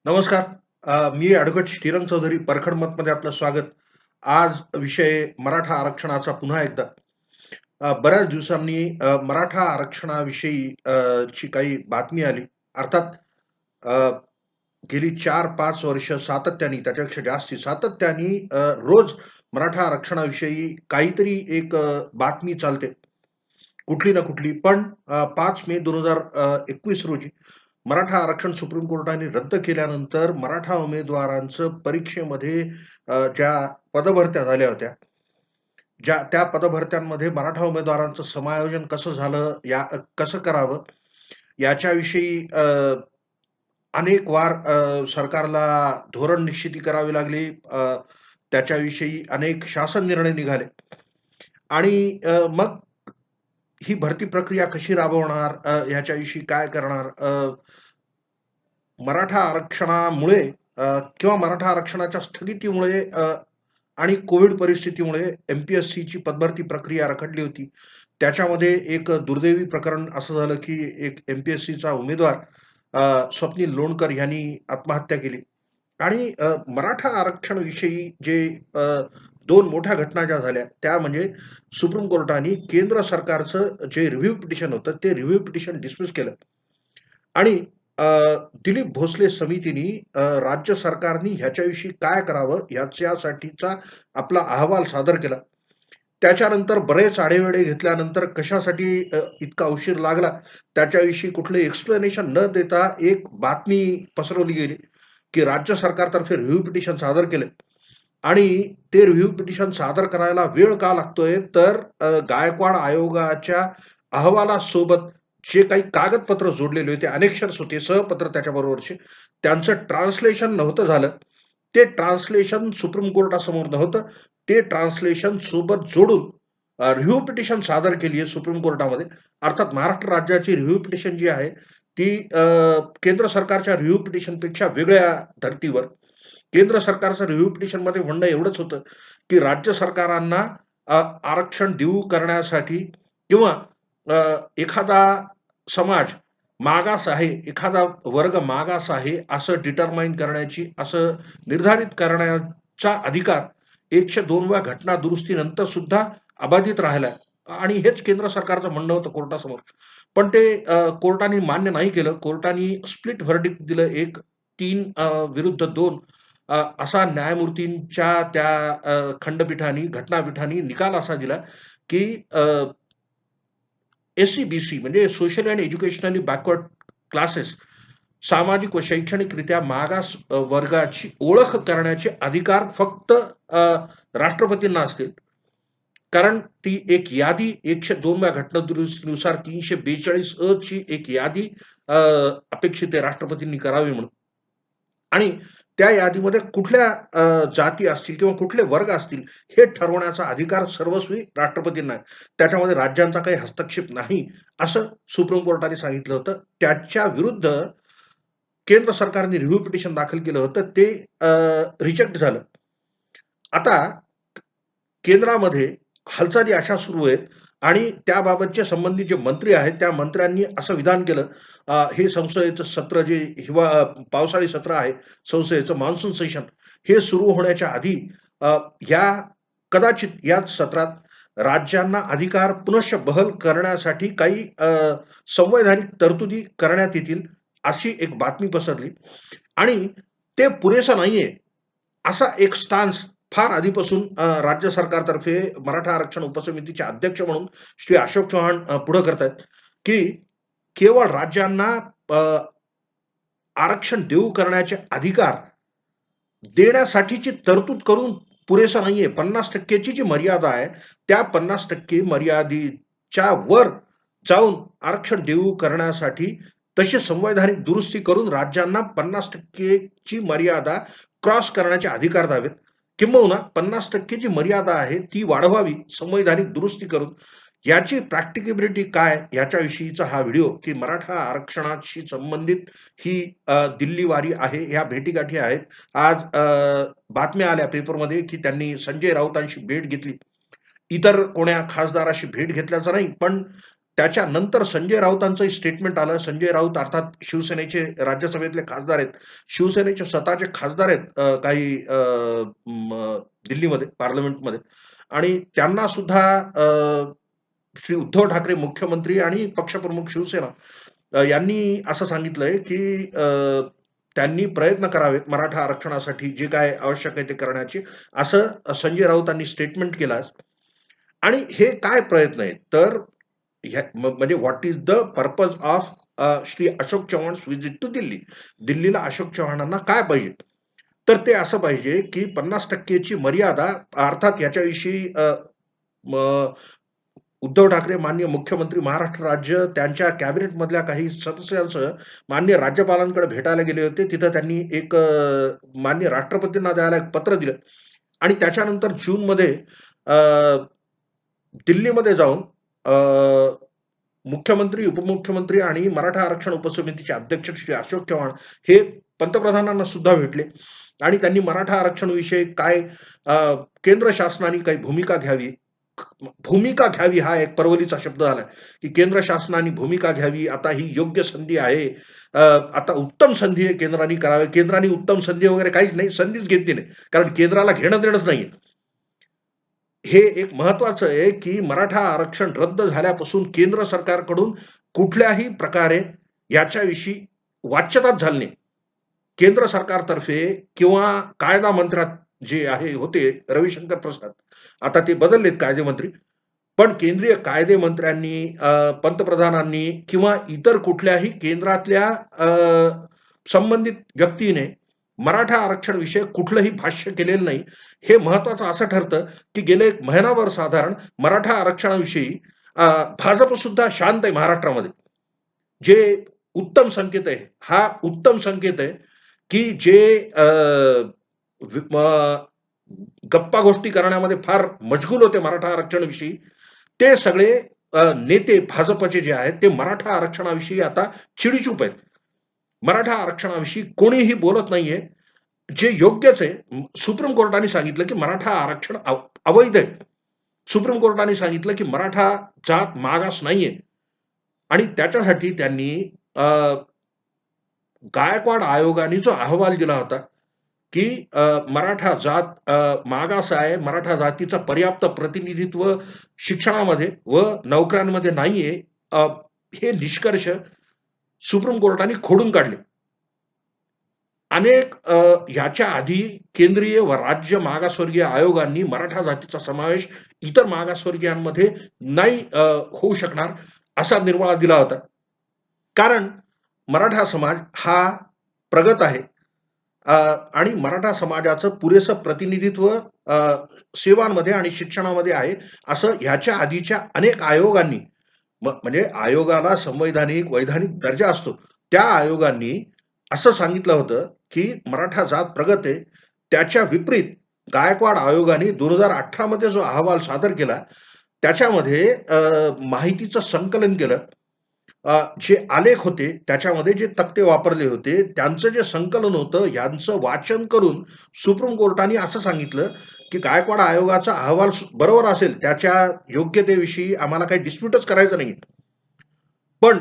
नमस्कार. मी ॲडव्होकेट श्रीरंग चौधरी परखड मतमध्ये आपलं स्वागत. आज विषय मराठा आरक्षणाचा पुन्हा एकदा. बऱ्याच दिवसांनी मराठा आरक्षणाविषयी ची काही बातमी आली. अर्थात अ, गेली 4-5 वर्ष सातत्याने त्याच्यापेक्षा जास्ती सातत्याने रोज मराठा आरक्षणाविषयी काहीतरी एक बातमी चालते. कुठली ना कुठली. पण 5 मे 2021 रोजी मराठा आरक्षण सुप्रीम कोर्टाने रद्द केल्यानंतर मराठा उमेदवारांचं परीक्षेमध्ये ज्या पदभरत्या झाल्या होत्या, त्या पदभरत्यांमध्ये मराठा उमेदवारांचं समायोजन कसं झालं, कसं करावं याच्याविषयी अनेक वार सरकारला धोरण निश्चिती करावी लागली. त्याच्याविषयी अनेक शासन निर्णय निघाले आणि मग ही भरती प्रक्रिया कशी राबवणार, ह्याच्याविषयी काय करणार? मराठा आरक्षणामुळे किंवा मराठा आरक्षणाच्या स्थगितीमुळे आणि कोविड परिस्थितीमुळे एम-पी-एस-सीची पदभरती प्रक्रिया रखडली होती. त्याच्यामध्ये एक दुर्दैवी प्रकरण असं झालं, की एक एम-पी-एस-सीचा उमेदवार स्वप्नील लोणकर यांनी आत्महत्या केली आणि मराठा आरक्षणाविषयी जे अ, 2 मोठ्या घटना ज्या झाल्या, त्या म्हणजे सुप्रीम कोर्टाने केंद्र सरकारचं जे रिव्ह्यू पिटिशन होतं, ते रिव्ह्यू पिटिशन डिसमिस केलं आणि अ, दिलीप भोसले समितीनी राज्य सरकारनी ह्याच्याविषयी काय करावं ह्याच्यासाठीचा आपला अहवाल सादर केला. त्याच्यानंतर बरेच आढेवेढे घेतल्यानंतर कशासाठी इतका उशीर लागला, त्याच्याविषयी कुठले एक्सप्लेनेशन न देता एक बातमी पसरवली गेली, की राज्य सरकारतर्फे रिव्ह्यू पिटिशन सादर केले आणि ते रिव्ह्यू पिटिशन सादर करायला वेळ का लागतोय, तर गायकवाड आयोगाच्या अहवालासोबत जे काही कागदपत्र जोडलेले होते, अनेक्षर्स होते, सहपत्र त्याच्याबरोबरचे, त्यांचं ट्रान्सलेशन नव्हतं झालं. ते ट्रान्सलेशन सुप्रीम कोर्टासमोर नव्हतं. ते ट्रान्सलेशन सोबत जोडून रिव्ह्यू पिटिशन सादर केली आहे सुप्रीम कोर्टामध्ये. अर्थात महाराष्ट्र राज्याची रिव्ह्यू पिटिशन जी आहे, ती केंद्र सरकारच्या रिव्ह्यू पिटिशनपेक्षा वेगळ्या धर्तीवर. केंद्र सरकारचं रिव्ह्यू पिटिशनमध्ये म्हणणं एवढंच होतं, की राज्य सरकारांना आरक्षण देऊ करण्यासाठी किंवा एखादा समाज मागास आहे, एखादा वर्ग मागास आहे, असं डिटरमाइन करण्याची, असं निर्धारित करण्याचा अधिकार 102व्या घटना दुरुस्तीनंतर सुद्धा अबाधित राहिलाय आणि हेच केंद्र सरकारचं म्हणणं होतं कोर्टासमोर. पण ते कोर्टाने मान्य नाही केलं. कोर्टाने स्प्लिट व्हर्डिक्ट दिलं. 3 विरुद्ध 2 असा न्यायमूर्तींच्या त्या खंडपीठाने, घटनापीठाने निकाल असा दिला, की एस-सी-बी-सी म्हणजे social and educationally backward classes, सामाजिक व शैक्षणिकरित्या मागास वर्गाची ओळख करण्याचे अधिकार फक्त राष्ट्रपतींना असतील. कारण ती एक यादी 102व्या घटना दुरुस्तीनुसार 342 अ ची एक यादी अ, अपेक्षित आहे राष्ट्रपतींनी करावी म्हणून. आणि त्या यादीमध्ये कुठल्या जाती असतील किंवा कुठले वर्ग असतील हे ठरवण्याचा अधिकार सर्वस्वी राष्ट्रपतींना आहे. त्याच्यामध्ये राज्यांचा काही हस्तक्षेप नाही, असं सुप्रीम कोर्टाने सांगितलं होतं. त्याच्या विरुद्ध केंद्र सरकारने रिव्ह्यू पिटिशन दाखल केलं होतं. ते रिजेक्ट झालं. आता केंद्रामध्ये हालचाली अशा सुरू आहेत आणि त्याबाबतचे संबंधित जे मंत्री आहेत, त्या मंत्र्यांनी असं विधान केलं, हे संसदेचं सत्र जे पावसाळी सत्र आहे, संसदेचं मान्सून सेशन हे सुरू होण्याच्या आधी अ, ह्या कदाचित याच सत्रात राज्यांना अधिकार पुनश्च बहाल करण्यासाठी काही संवैधानिक तरतुदी करण्यात येतील, अशी एक बातमी पसरली आणि ते पुरेसं नाहीये, असा एक स्टान्स फार आधीपासून राज्य सरकारतर्फे मराठा आरक्षण उपसमितीचे अध्यक्ष म्हणून श्री अशोक चव्हाण पुढे करतायत, की केवळ राज्यांना अ, आरक्षण देऊ करण्याचे अधिकार देण्यासाठीची तरतूद करून पुरेसा नाहीये. 50% ची जी मर्यादा आहे, त्या 50% मर्यादेच्या वर जाऊन आरक्षण देऊ करण्यासाठी तशी संवैधानिक दुरुस्ती करून राज्यांना 50% ची मर्यादा क्रॉस करण्याचे अधिकार द्यावेत. किंबहुना 50% जी मर्यादा आहे ती वाढवावी संवैधानिक दुरुस्ती करून. याची प्रॅक्टिकेबिलिटी काय याच्याविषयीचा हा व्हिडिओ, की मराठा आरक्षणाशी संबंधित ही दिल्लीवारी आहे, ह्या भेटीगाठी आहेत. आज बातम्या आल्या पेपरमध्ये, की त्यांनी संजय राऊतांशी भेट घेतली. इतर कोण्या खासदाराशी भेट घेतल्याचं नाही, पण त्याच्यानंतर संजय राऊतांचं स्टेटमेंट आलं. संजय राऊत अर्थात शिवसेनेचे राज्यसभेतले खासदार आहेत. शिवसेनेचे स्वतःचे खासदार आहेत काही दिल्लीमध्ये पार्लमेंटमध्ये आणि त्यांना सुद्धा श्री उद्धव ठाकरे मुख्यमंत्री आणि पक्षप्रमुख शिवसेना यांनी असं सांगितलंय, की त्यांनी प्रयत्न करावेत मराठा आरक्षणासाठी जे काय आवश्यक आहे ते करण्याचे, असं संजय राऊतांनी स्टेटमेंट केलं आहे. आणि हे काय प्रयत्न आहेत? तर म्हणजे what is the purpose of Shri Ashok Chavan's visit to Delhi. दिल्लीला अशोक चव्हाणांना काय पाहिजे? तर ते असं पाहिजे, की 50% ची मर्यादा अर्थात याच्याविषयी उद्धव ठाकरे माननीय मुख्यमंत्री महाराष्ट्र राज्य त्यांच्या कॅबिनेटमधल्या काही सदस्यांसह माननीय राज्यपालांकडे भेटायला गेले होते. तिथं त्यांनी एक माननीय राष्ट्रपतींना द्यायला एक पत्र दिलं आणि त्याच्यानंतर जूनमध्ये अ, दिल्लीमध्ये जाऊन मुख्यमंत्री, उपमुख्यमंत्री आणि मराठा आरक्षण उपसमितीचे अध्यक्ष श्री अशोक चव्हाण हे पंतप्रधानांना सुद्धा भेटले आणि त्यांनी मराठा आरक्षणाविषयी काय केंद्र शासनाने काही भूमिका घ्यावी. भूमिका घ्यावी हा एक परवलीचा शब्द आलाय, की केंद्र शासनाने भूमिका घ्यावी. आता ही योग्य संधी आहे. आता उत्तम संधी आहे केंद्राने करावी. केंद्राने उत्तम संधी वगैरे काहीच नाही. संधीच घेतली नाही. कारण केंद्राला घेणं-देणंच नाहीये. हे एक महत्वाचं आहे, की मराठा आरक्षण रद्द झाल्यापासून केंद्र सरकारकडून कुठल्याही प्रकारे याच्याविषयी वाच्यताच झाली नाही. केंद्र सरकारतर्फे किंवा कायदा मंत्र्यात जे होते रविशंकर प्रसाद, आता ते बदललेत कायदेमंत्री. पण केंद्रीय कायदे मंत्र्यांनी, पंतप्रधानांनी किंवा इतर कुठल्याही केंद्रातल्या संबंधित व्यक्तीने मराठा आरक्षण विषयक कुठलंही भाष्य केलेलं नाही. हे महत्वाचं असं ठरतं, की गेले 1 महिनाभर साधारण मराठा आरक्षणाविषयी भाजप सुद्धा शांत आहे महाराष्ट्रामध्ये. जे उत्तम संकेत आहे. हा उत्तम संकेत आहे, की जे गप्पा गोष्टी करण्यामध्ये फार मशगूल होते मराठा आरक्षणाविषयी, ते सगळे नेते भाजपचे जे आहेत, ते मराठा आरक्षणाविषयी आता चिडीचूप आहेत. मराठा आरक्षणाविषयी कोणीही बोलत नाहीये. जे योग्यच आहे. सुप्रीम कोर्टाने सांगितलं, की मराठा आरक्षण अवैध आहे. सुप्रीम कोर्टाने सांगितलं, की मराठा जात मागास नाहीये आणि त्याच्यासाठी त्यांनी गायकवाड आयोगाने जो अहवाल दिला होता, की मराठा जात मागास आहे. मराठा जातीचं पर्याप्त प्रतिनिधित्व शिक्षणामध्ये व नोकऱ्यांमध्ये नाहीये. हे निष्कर्ष सुप्रीम कोर्टाने खोडून काढले. अनेक ह्याच्या आधी केंद्रीय व राज्य मागासवर्गीय आयोगांनी मराठा जातीचा समावेश इतर मागासवर्गीयांमध्ये नाही होऊ शकणार असा निर्वाळा दिला होता. कारण मराठा समाज हा प्रगत आहे आणि मराठा समाजाचं पुरेसं प्रतिनिधित्व सेवांमध्ये आणि शिक्षणामध्ये आहे, असं ह्याच्या आधीच्या अनेक आयोगांनी म्हणजे आयोगाला संवैधानिक, वैधानिक दर्जा असतो. त्या आयोगांनी असं सांगितलं होतं, की मराठा जात प्रगत आहे. त्याच्या विपरीत गायकवाड आयोगाने 2018 मध्ये जो अहवाल सादर केला, त्याच्यामध्ये माहितीचं संकलन केलं. जे आलेख होते, त्याच्यामध्ये जे तक्ते वापरले होते, त्यांचं जे संकलन होतं, यांचं वाचन करून सुप्रीम कोर्टाने असं सांगितलं, की गायकवाड आयोगाचा अहवाल बरोबर असेल, त्याच्या योग्यतेविषयी आम्हाला काही डिस्प्यूटच करायचं नाही. पण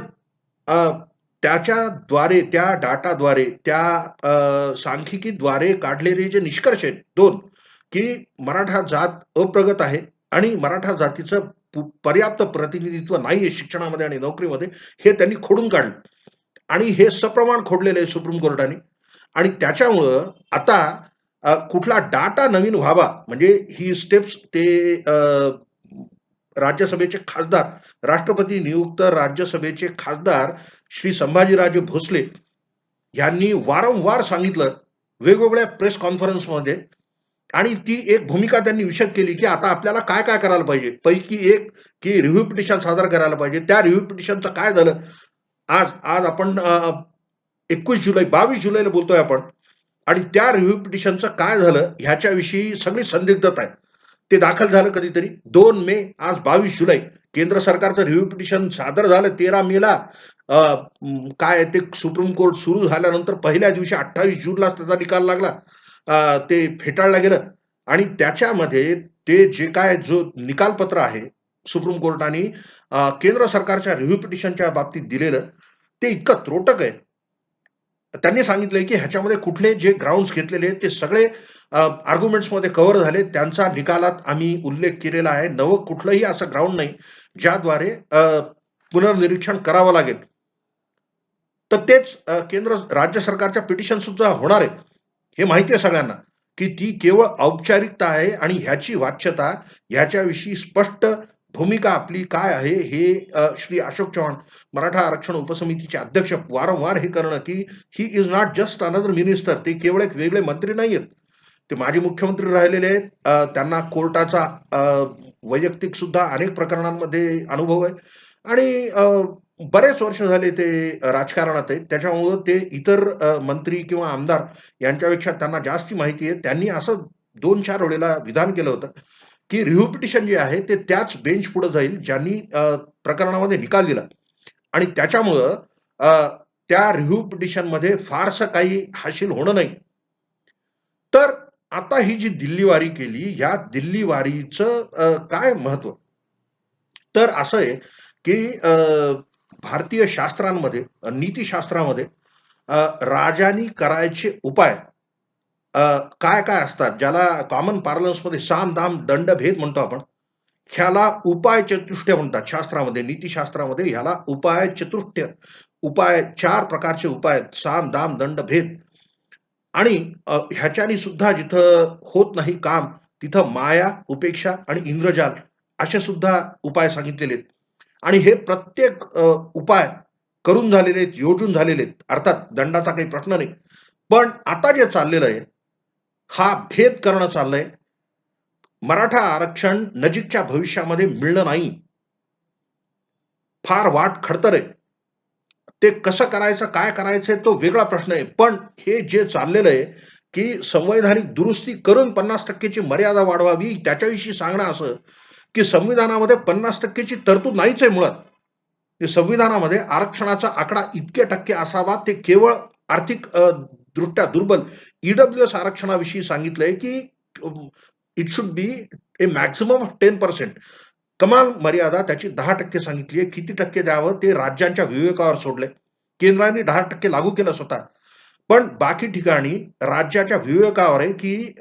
त्याच्याद्वारे, त्या डाटाद्वारे, त्या सांख्यिकीद्वारे काढलेले जे निष्कर्ष आहेत 2, की मराठा जात अप्रगत आहे आणि मराठा जातीचं पर्याप्त प्रतिनिधित्व नाहीये शिक्षणामध्ये आणि नोकरीमध्ये, हे त्यांनी खोडून काढलं आणि हे सप्रमाण खोडलेलं आहे सुप्रीम कोर्टाने आणि त्याच्यामुळं आता कुठला डाटा नवीन व्हावा म्हणजे ही स्टेप्स ते राज्यसभेचे खासदार, राष्ट्रपती नियुक्त राज्यसभेचे खासदार श्री संभाजीराजे भोसले यांनी वारंवार सांगितलं वेगवेगळ्या प्रेस कॉन्फरन्समध्ये आणि ती एक भूमिका त्यांनी विशद केली, की आता आपल्याला काय-काय करायला पाहिजे. पैकी एक, की रिव्ह्यू पिटिशन सादर करायला पाहिजे. त्या रिव्ह्यू पिटिशनचं काय झालं? आज आज आपण 21 जुलै, 22 जुलैला बोलतोय आपण आणि त्या रिव्ह्यू पिटिशनचं काय झालं ह्याच्याविषयी सगळी संदिग्धता आहे. ते दाखल झालं कधीतरी 2 मे, आज 22 जुलै. केंद्र सरकारचं रिव्ह्यू पिटिशन सादर झालं 13 मेला. काय ते सुप्रीम कोर्ट सुरू झाल्यानंतर पहिल्या दिवशी 28 जूनलाच त्याचा निकाल लागला. ते फेटाळलं गेलं आणि त्याच्यामध्ये ते जे काय जो निकालपत्र आहे, सुप्रीम कोर्टाने केंद्र सरकारच्या रिव्ह्यू पिटिशनच्या बाबतीत दिलेलं ते इतकं त्रोटक आहे. त्यांनी सांगितलंय की ह्याच्यामध्ये कुठले जे ग्राउंड्स घेतलेले आहेत ते सगळे आर्ग्युमेंट्समध्ये कव्हर झाले. त्यांचा निकालात आम्ही उल्लेख केलेला आहे. नवं कुठलंही असं ग्राउंड नाही ज्याद्वारे पुनर्निरीक्षण करावं लागेल. तर तेच केंद्र राज्य सरकारच्या पिटिशन सुद्धा होणार आहेत. हे माहिती आहे सगळ्यांना, की ती केवळ औपचारिकता आहे आणि ह्याची वाच्यता, ह्याच्याविषयी स्पष्ट भूमिका आपली काय आहे, हे श्री अशोक चव्हाण, मराठा आरक्षण उपसमितीचे अध्यक्ष वारंवार हे करणं, की he is not just another minister. ते केवळ एक वेगळे मंत्री नाहीयेत. ते माजी मुख्यमंत्री राहिलेले आहेत. त्यांना कोर्टाचा वैयक्तिक सुद्धा अनेक प्रकरणांमध्ये अनुभव आहे आणि बरेच वर्ष झाले ते राजकारणात आहेत. त्याच्यामुळं ते इतर मंत्री किंवा आमदार यांच्यापेक्षा त्यांना जास्त माहिती आहे. त्यांनी असं 2-4 वेळेला विधान केलं होतं, की रिव्ह्यू पिटिशन जे आहे ते त्याच बेंच पुढे जाईल ज्यांनी प्रकरणामध्ये निकाल दिला आणि त्याच्यामुळं त्या रिव्ह्यू पिटिशनमध्ये फारसं काही हासिल होणं नाही. तर आता ही जी दिल्लीवारी केली, या दिल्लीवारीचं काय महत्व? तर असं आहे, की भारतीय शास्त्रांमध्ये, नीतिशास्त्रामध्ये राजांनी करायचे उपाय अ, काय-काय असतात, ज्याला कॉमन पार्लन्समध्ये साम, दाम, दंड, भेद म्हणतो आपण. ह्याला उपाय चतुष्टय म्हणतात शास्त्रामध्ये, नीतिशास्त्रामध्ये ह्याला उपाय चतुष्टय, उपाय 4 प्रकारचे उपाय आहेत. साम, दाम, दंड, भेद आणि ह्याच्याने सुद्धा जिथं होत नाही काम, तिथं माया, उपेक्षा आणि इंद्रजाल असे सुद्धा उपाय सांगितलेले आहेत. आणि हे प्रत्येक उपाय करून झालेले आहेत, योजून झालेले आहेत. अर्थात दंडाचा काही प्रश्न नाही. पण आता जे चाललेलं आहे, हा भेद करणं चाललंय. मराठा आरक्षण नजीकच्या भविष्यामध्ये मिळणं नाही. फार वाट खडतर आहे. ते कसं करायचं, काय करायचंय तो वेगळा प्रश्न आहे. पण हे जे चाललेलं आहे, की संवैधानिक दुरुस्ती करून 50% ची मर्यादा वाढवावी, त्याच्याविषयी सांगणं असं, की संविधानामध्ये 50% ची तरतूद नाहीच आहे मुळात. ते संविधानामध्ये आरक्षणाचा आकडा इतके टक्के असावा, ते केवळ आर्थिक दृष्ट्या दुर्बल ई-डब्ल्यू-एस आरक्षणाविषयी सांगितलंय, की it should be A maximum of 10%. कमाल मर्यादा त्याची 10% सांगितली आहे. किती टक्के द्यावं ते राज्यांच्या विवेकावर सोडलंय. केंद्राने 10% लागू केलं स्वतः. पण बाकी ठिकाणी राज्याच्या विवेकावर आहे, की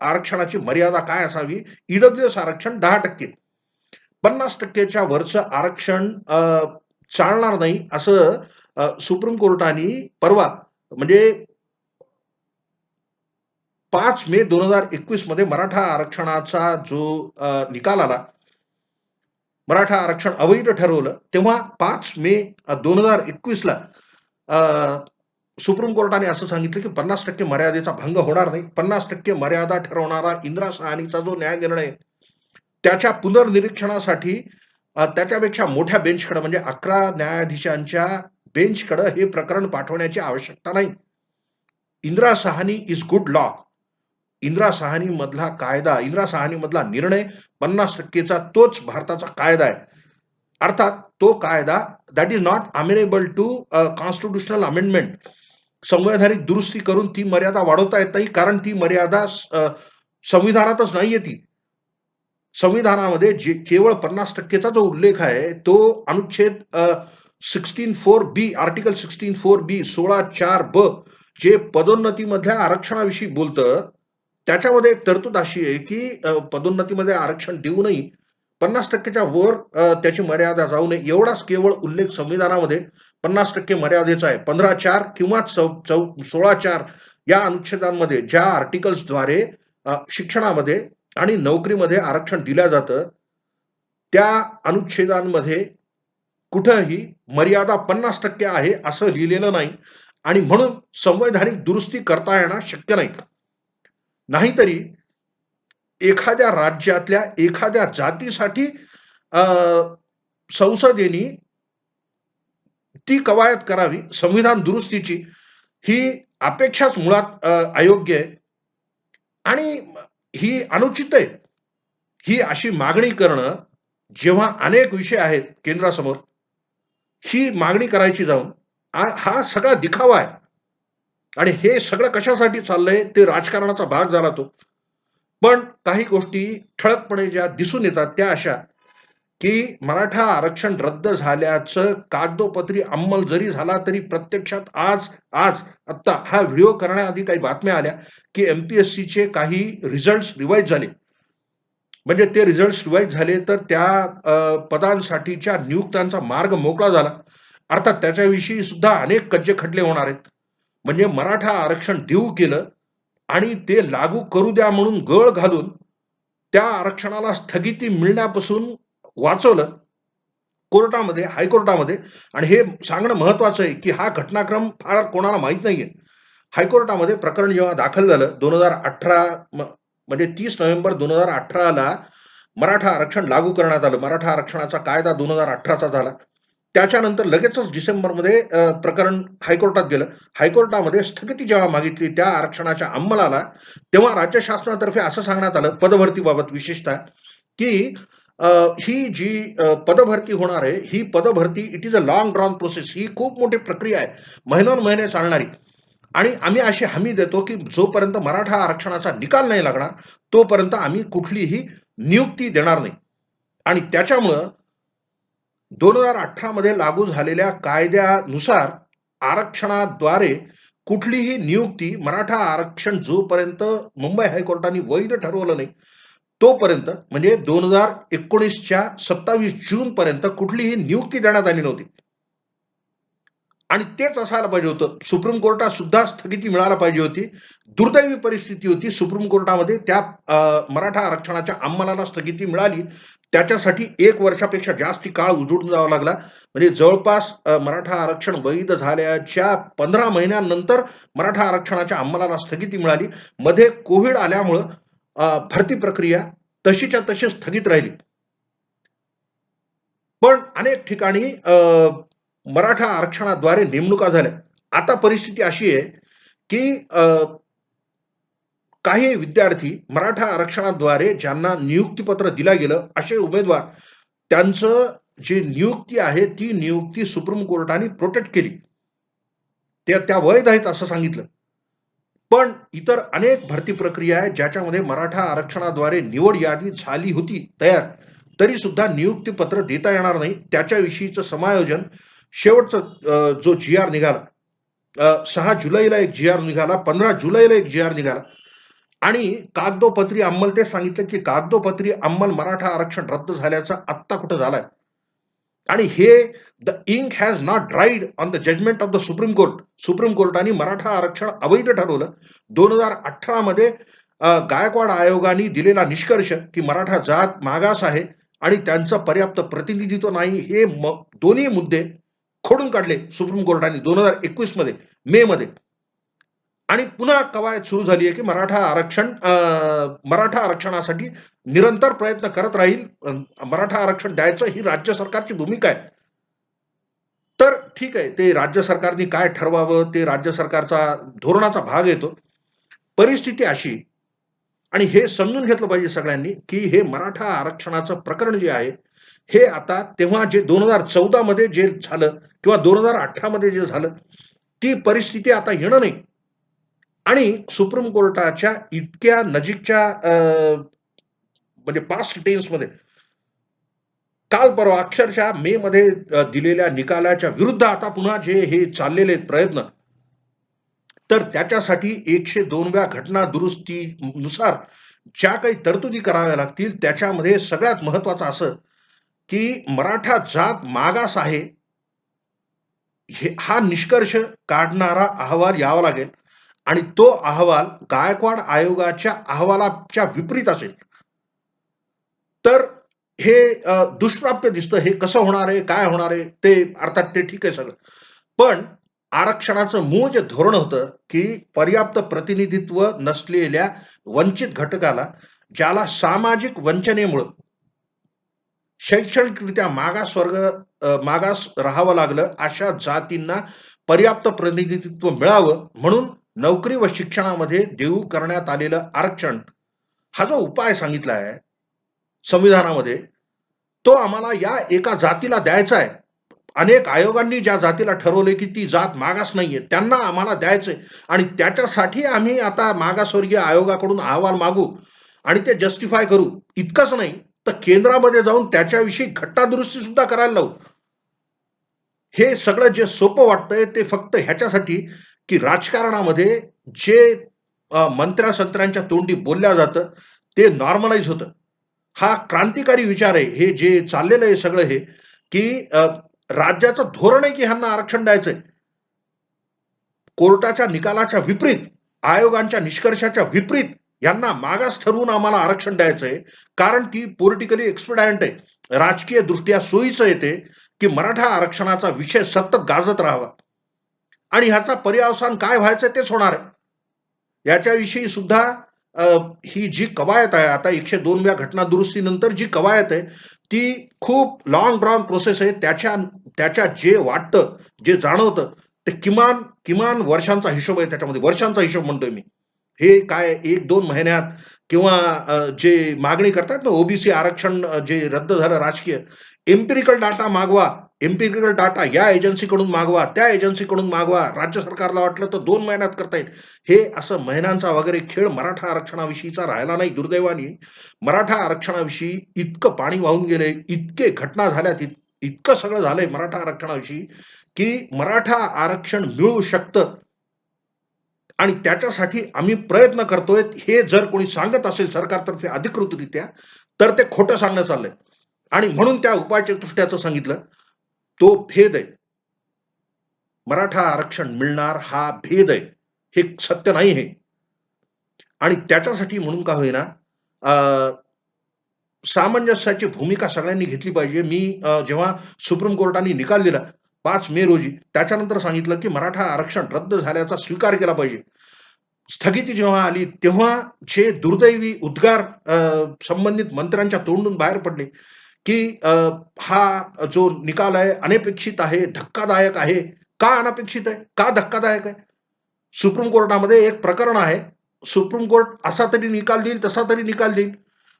आरक्षणाची मर्यादा काय असावी? ई-डब्ल्यू-एस आरक्षण 10%. 50% च्या वरचं आरक्षण चालणार नाही असं सुप्रीम कोर्टाने परवा म्हणजे 5 मे 2021 मध्ये मराठा आरक्षणाचा जो निकाल आला, मराठा आरक्षण अवैध ठरवलं, तेव्हा 5 मे 2021 ला सुप्रीम कोर्टाने असं सांगितलं, की 50% मर्यादेचा भंग होणार नाही. 50% मर्यादा ठरवणारा इंदिरा साहनीचा जो न्याय निर्णय आहे, त्याच्या पुनर्निरीक्षणासाठी त्याच्यापेक्षा मोठ्या बेंचकडे म्हणजे 11 न्यायाधीशांच्या बेंचकडे हे प्रकरण पाठवण्याची आवश्यकता नाही. Indira Sahni is good law. Indira Sahni मधला कायदा, इंदिरा साहनी मधला निर्णय 50% चा तोच भारताचा कायदा आहे. अर्थात तो कायदा that is not amenable to constitutional amendment. संवैधानिक दुरुस्ती करून ती मर्यादा वाढवता येत नाही, कारण ती मर्यादा संविधानातच नाहीये ती. संविधानामध्ये जे केवळ 50% चा जो उल्लेख आहे, तो अनुच्छेद 16(4) बी, आर्टिकल 16(4) बी 16(4) ब जे पदोन्नतीमधल्या आरक्षणाविषयी बोलतं, त्याच्यामध्ये एक तरतूद अशी आहे, की पदोन्नतीमध्ये आरक्षण देऊनही 50% च्या वर त्याची मर्यादा जाऊ नये. एवढाच केवळ उल्लेख संविधानामध्ये 50% मर्यादेचा आहे. 15(4) किंवा 16(4) या अनुच्छेदांमध्ये ज्या आर्टिकल्सद्वारे शिक्षणामध्ये आणि नोकरीमध्ये आरक्षण दिलं जातं, त्या अनुच्छेदांमध्ये कुठंही मर्यादा 50% आहे असं लिहिलेलं नाही आणि म्हणून संवैधानिक दुरुस्ती करता येणं शक्य नाही. नाहीतरी एखाद्या राज्यातल्या एखाद्या जातीसाठी अ, संसदेने ती कवायत करावी संविधान दुरुस्तीची, ही अपेक्षाच मुळात अयोग्य आहे आणि ही अनुचित आहे. ही अशी मागणी करणं, जेव्हा अनेक विषय आहेत केंद्रासमोर, ही मागणी करायची जाऊन हा सगळा दिखावा आहे. आणि हे सगळं कशासाठी चाललंय ते राजकारणाचा भाग झाला तो. पण काही गोष्टी ठळकपणे ज्या दिसून येतात त्या अशा, की मराठा आरक्षण रद्द झाल्याचं कागदोपत्री अंमल जरी झाला तरी प्रत्यक्षात आज आज आत्ता हा व्हिडिओ करण्याआधी काही बातम्या आल्या की एमपीएससीचे काही रिझल्ट्स रिवाईज झाले. म्हणजे ते रिझल्ट्स रिवाईज झाले तर त्या पदांसाठीच्या नियुक्त्यांचा मार्ग मोकळा झाला. अर्थात त्याच्याविषयी सुद्धा अनेक कज्जे खटले होणार आहेत. म्हणजे मराठा आरक्षण देऊ केलं आणि ते लागू करू द्या म्हणून गळ घालून त्या आरक्षणाला स्थगिती मिळण्यापासून वाचवलं कोर्टामध्ये, हायकोर्टामध्ये. आणि हे सांगणं महत्वाचं आहे की हा घटनाक्रम फार कोणाला माहित नाहीये. हायकोर्टामध्ये प्रकरण जेव्हा दाखल झालं 2018 म्हणजे 30 नोव्हेंबर 2018ला मराठा आरक्षण लागू करण्यात आलं. मराठा आरक्षणाचा कायदा 2018चा झाला. त्याच्यानंतर लगेचच डिसेंबरमध्ये प्रकरण हायकोर्टात गेलं. हायकोर्टामध्ये स्थगिती जेव्हा मागितली त्या आरक्षणाच्या अंमलाला, तेव्हा राज्य शासनातर्फे असं सांगण्यात आलं पदभरतीबाबत विशेषतः की ही जी पदभरती होणार आहे, ही पदभरती it is a long drawn process. ही खूप मोठी प्रक्रिया आहे, महिनोन-महिने चालणारी. आणि आम्ही अशी हमी देतो की जोपर्यंत मराठा आरक्षणाचा निकाल नाही लागणार, तोपर्यंत आम्ही कुठलीही नियुक्ती देणार नाही. आणि त्याच्यामुळं 2018 मध्ये लागू झालेल्या कायद्यानुसार आरक्षणाद्वारे कुठलीही नियुक्ती, मराठा आरक्षण जोपर्यंत मुंबई हायकोर्टाने वैध ठरवलं नाही, तोपर्यंत म्हणजे 2019च्या 27 जून पर्यंत कुठलीही नियुक्ती देण्यात आली नव्हती. आणि तेच असायला पाहिजे होतं. सुप्रीम कोर्टात सुद्धा स्थगिती मिळायला पाहिजे होती. दुर्दैवी परिस्थिती होती सुप्रीम कोर्टामध्ये त्या मराठा आरक्षणाच्या अंमलाला स्थगिती मिळाली. त्याच्यासाठी 1 वर्षापेक्षा जास्ती काळ उजळून जावा लागला. म्हणजे जवळपास मराठा आरक्षण वैध झाल्याच्या 15 महिन्यानंतर मराठा आरक्षणाच्या अंमलाला स्थगिती मिळाली. मध्ये कोविड आल्यामुळं भरती प्रक्रिया तशीच्या तशी स्थगित राहिली. पण अनेक ठिकाणी मराठा आरक्षणाद्वारे नेमणुका झाल्या. आता परिस्थिती अशी आहे की काही विद्यार्थी मराठा आरक्षणाद्वारे ज्यांना नियुक्तीपत्र दिलं गेलं, असे उमेदवार त्यांचं जी नियुक्ती आहे, ती नियुक्ती सुप्रीम कोर्टाने प्रोटेक्ट केली. त्या वैध आहेत असं सांगितलं. पण इतर अनेक भरती प्रक्रिया आहेत ज्याच्यामध्ये मराठा आरक्षणाद्वारे निवड यादी झाली होती तयार, तरी सुद्धा नियुक्तीपत्र देता येणार नाही. त्याच्याविषयीचं समायोजन शेवटचं जो जी-आर निघाला, 6 जुलैला एक जी-आर निघाला, 15 जुलैला एक जी-आर निघाला आणि कागदोपत्री अंमल ते सांगितलं की कागदोपत्री अंमल मराठा आरक्षण रद्द झाल्याचा आत्ता कुठं झालाय. आणि हे the ink has not dried on the judgement of the supreme court. Supreme कोर्टाने मराठा आरक्षण अवैध ठरवलं. 2018 मध्ये गायकवाड आयोगाने दिलेला निष्कर्ष की मराठा जात मागास आहे आणि त्यांचं पर्याप्त प्रतिनिधित्व नाही, हे दोन्ही मुद्दे खोडून काढले सुप्रीम कोर्टाने 2021 मध्ये, मे मध्ये. आणि पुन्हा कवायत सुरू झाली आहे की मराठा आरक्षणासाठी निरंतर प्रयत्न करत राहील. मराठा आरक्षण द्यायचं ही राज्य सरकारची भूमिका आहे. तर ठीक आहे, ते राज्य सरकारने काय ठरवावं ते राज्य सरकारचा धोरणाचा भाग येतो. परिस्थिती अशी आणि हे समजून घेतलं पाहिजे सगळ्यांनी की हे मराठा आरक्षणाचं प्रकरण जे आहे, हे आता तेव्हा जे 2014 मध्ये जे झालं किंवा 2018 मध्ये जे झालं, ती परिस्थिती आता येणं नाही. आणि सुप्रीम कोर्टाच्या इतक्या नजीकच्या म्हणजे पास्ट टेन्समध्ये काल परवा अक्षरशः मे मध्ये दिलेल्या निकालाच्या विरुद्ध आता पुन्हा जे हे चाललेले प्रयत्न, तर त्याच्यासाठी 102व्या घटना दुरुस्तीनुसार ज्या काही तरतुदी कराव्या लागतील, त्याच्यामध्ये सगळ्यात महत्वाचं असं की मराठा जात मागास आहे, हा निष्कर्ष काढणारा अहवाल यावा लागेल आणि तो अहवाल गायकवाड आयोगाच्या अहवालाच्या विपरीत असेल तर हे दुष्प्राप्य दिसतं. हे कसं होणार आहे, काय होणार आहे, ते अर्थात ते ठीक आहे सगळं. पण आरक्षणाचं मूळ जे धोरण होतं की पर्याप्त प्रतिनिधित्व नसलेल्या वंचित घटकाला, ज्याला सामाजिक वंचनेमुळं शैक्षणिकरित्या मागास राहावं लागलं, अशा जातींना पर्याप्त प्रतिनिधित्व मिळावं म्हणून नोकरी व शिक्षणामध्ये देऊ करण्यात आलेलं आरक्षण, हा जो उपाय सांगितला आहे संविधानामध्ये, तो आम्हाला या एका जातीला द्यायचा आहे. अनेक आयोगांनी ज्या जातीला ठरवले की ती जात मागास नाहीये, त्यांना आम्हाला द्यायचंय आणि त्याच्यासाठी आम्ही आता मागासवर्गीय आयोगाकडून अहवाल मागू आणि ते जस्टिफाय करू. इतकंच नाही, तर केंद्रामध्ये जाऊन त्याच्याविषयी घटना दुरुस्ती सुद्धा करायला लावू. हे सगळं जे सोपं वाटतंय ते फक्त ह्याच्यासाठी, की राजकारणामध्ये जे मंत्र्या-संत्र्यांच्या तोंडी बोलल्या जातं, ते नॉर्मलाईज होतं. हा क्रांतिकारी विचार आहे. हे जे चाललेलं आहे सगळं हे, की राज्याचं धोरण आहे, की ह्यांना आरक्षण द्यायचंय. कोर्टाच्या निकालाच्या विपरीत, आयोगांच्या निष्कर्षाच्या विपरीत यांना मागास ठरवून आम्हाला आरक्षण द्यायचंय. कारण की पॉलिटिकली एक्सपेडायंट आहे. राजकीय दृष्ट्या सोयीचं आहे की मराठा आरक्षणाचा विषय सतत गाजत राहावा आणि ह्याचा पर्यवसान काय व्हायचं तेच होणार आहे. याच्याविषयी सुद्धा अ, ही जी कवायत आहे आता 102व्या घटना दुरुस्तीनंतर जी कवायत आहे, ती खूप लाँग ड्रॉन प्रोसेस आहे. त्याच्या जे वाटतं, जे जाणवतं, ते किमान किमान वर्षांचा हिशोब आहे त्याच्यामध्ये. वर्षांचा हिशोब म्हणतोय मी. हे काय 1-2 महिन्यात किंवा जे मागणी करतात ना ओबीसी आरक्षण जे रद्द झालं राजकीय, एम्पिरिकल डाटा मागवा. एम्पिरिकल डाटा या एजन्सीकडून मागवा, त्या एजन्सीकडून मागवा. राज्य सरकारला वाटलं तर 2 महिन्यात करता येईल. हे असं महिन्यांचा वगैरे खेळ मराठा आरक्षणाविषयीचा राहिला नाही दुर्दैवाने. मराठा आरक्षणाविषयी इतकं पाणी वाहून गेलंय, इतके घटना झाल्यात, इतकं सगळं झालंय मराठा आरक्षणाविषयी, की मराठा आरक्षण मिळू शकतं आणि त्याच्यासाठी आम्ही प्रयत्न करतोय. हे जर कोणी सांगत असेल सरकारतर्फे अधिकृतरित्या, तर ते खोटं सांगणं चाललंय आणि म्हणून त्या उपायचतुष्टयाचं सांगितलं. तो भेद आहे. मराठा आरक्षण मिळणार हा भेद आहे. हे सत्य नाही हे. आणि त्याच्यासाठी म्हणून का होईना सामंजस्याची भूमिका सगळ्यांनी घेतली पाहिजे. मी जेव्हा सुप्रीम कोर्टाने निकाल दिला 5 मे रोजी, त्याच्यानंतर सांगितलं, की मराठा आरक्षण रद्द झाल्याचा स्वीकार केला पाहिजे. स्थगिती जेव्हा आली, तेव्हा जे दुर्दैवी उद्गार संबंधित मंत्र्यांच्या तोंडून बाहेर पडले, की हा जो निकाल आहे अनपेक्षित आहे, धक्कादायक आहे. का अनपेक्षित आहे? का धक्कादायक आहे? सुप्रीम कोर्टामध्ये एक प्रकरण आहे. सुप्रीम कोर्ट असा तरी निकाल देईल, तसा तरी निकाल देईल.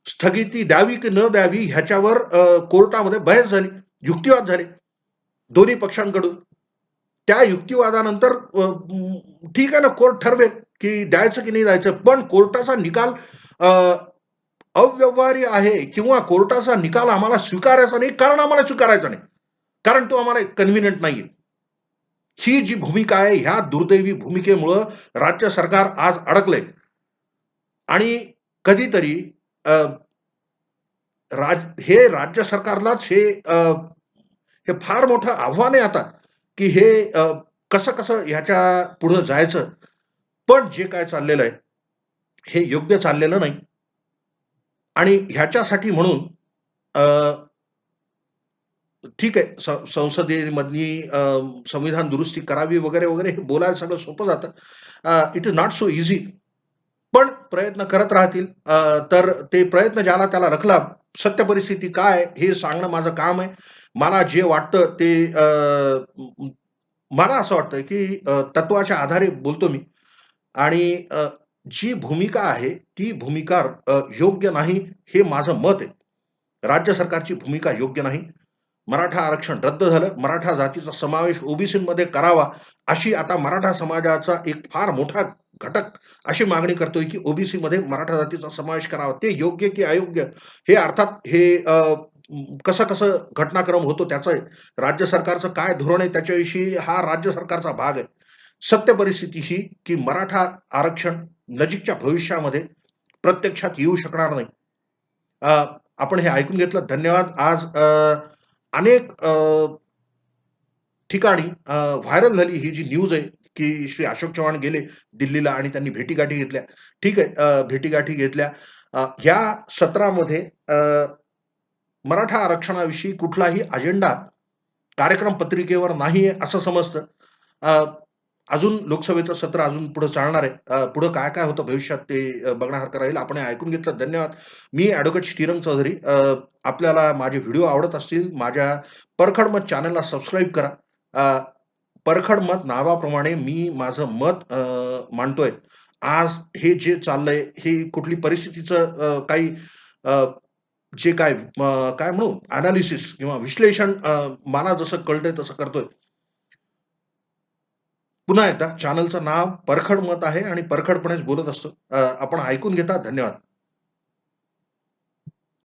स्थगिती द्यावी की न द्यावी ह्याच्यावर कोर्टामध्ये बहस झाली, युक्तिवाद झाले दोन्ही पक्षांकडून. त्या युक्तिवादानंतर ठीक आहे ना, कोर्ट ठरवेल की द्यायचं की नाही द्यायचं. पण कोर्टाचा निकाल अ, अव्यवहार्य आहे किंवा कोर्टाचा निकाल आम्हाला स्वीकारायचा नाही, कारण आम्हाला स्वीकारायचा नाही. कारण तो आम्हाला कन्व्हिनियंट नाहीये. ही जी भूमिका आहे, ह्या दुर्दैवी भूमिकेमुळं राज्य सरकार आज अडकलंय आणि कधीतरी अ, हे राज्य सरकारलाच हे फार मोठं आव्हान आहे आता, की हे कसं-कसं ह्याच्या पुढं जायचं. पण जे काय चाललेलं आहे, हे योग्य चाललेलं नाही आणि ह्याच्यासाठी म्हणून अ, ठीक आहे, संसदेमधली संविधान दुरुस्ती करावी वगैरे, वगैरे हे बोलायला सगळं सोपं जातं. It is not so easy. पण प्रयत्न करत राहतील. तर ते प्रयत्न ज्याला त्याला रखला. सत्य परिस्थिती काय आहे हे सांगणं माझं काम आहे. मला जे वाटतं ते मला असं वाटतं, की तत्त्वाच्या आधारे बोलतो मी आणि जी भूमिका आहे ती भूमिका योग्य नाही हे माझं मत आहे. राज्य सरकारची भूमिका योग्य नाही. मराठा आरक्षण रद्द झालं. मराठा जातीचा समावेश ओबीसीमध्ये करावा, अशी आता मराठा समाजाचा एक फार मोठा घटक अशी मागणी करतोय, की ओबीसीमध्ये मराठा जातीचा समावेश करावा. ते योग्य की अयोग्य हे अर्थात हे कसं-कसं घटनाक्रम होतो त्याचं राज्य सरकारचं काय धोरण आहे त्याच्याविषयी हा राज्य सरकारचा भाग आहे. सत्य परिस्थिती ही, की मराठा आरक्षण नजीकच्या भविष्यामध्ये प्रत्यक्षात येऊ शकणार नाही. अ, आपण हे ऐकून घेतलं धन्यवाद. आज अनेक ठिकाणी व्हायरल झाली ही जी न्यूज आहे, की श्री अशोक चव्हाण गेले दिल्लीला आणि त्यांनी भेटीगाठी घेतल्या. ठीक आहे, भेटीगाठी घेतल्या. या सत्रामध्ये मराठा आरक्षणाविषयी कुठलाही अजेंडा कार्यक्रम पत्रिकेवर नाहीये असं समजतं. अ, अजून लोकसभेचं सत्र अजून पुढे चालणार आहे. पुढं काय-काय होतं भविष्यात ते बघण्यासारखं राहील. आपण हे ऐकून घेतलं धन्यवाद. मी ॲडव्होकेट श्रीरंग चौधरी. आपल्याला माझे व्हिडिओ आवडत असतील, माझ्या परखड मत चॅनलला सबस्क्राईब करा. अ, परखड मत नावाप्रमाणे मी माझं मत मांडतोय. आज हे जे चाललंय, हे कुठली परिस्थितीचं काही अ, जे काय काय म्हणू एनालिसिस किंवा विश्लेषण मला जसं कळतंय तसं करतोय. पुन्हा एकदा चॅनलचं नाव परखड मत आहे आणि परखडपणेच बोलत असतो. आपण ऐकून घेता. धन्यवाद.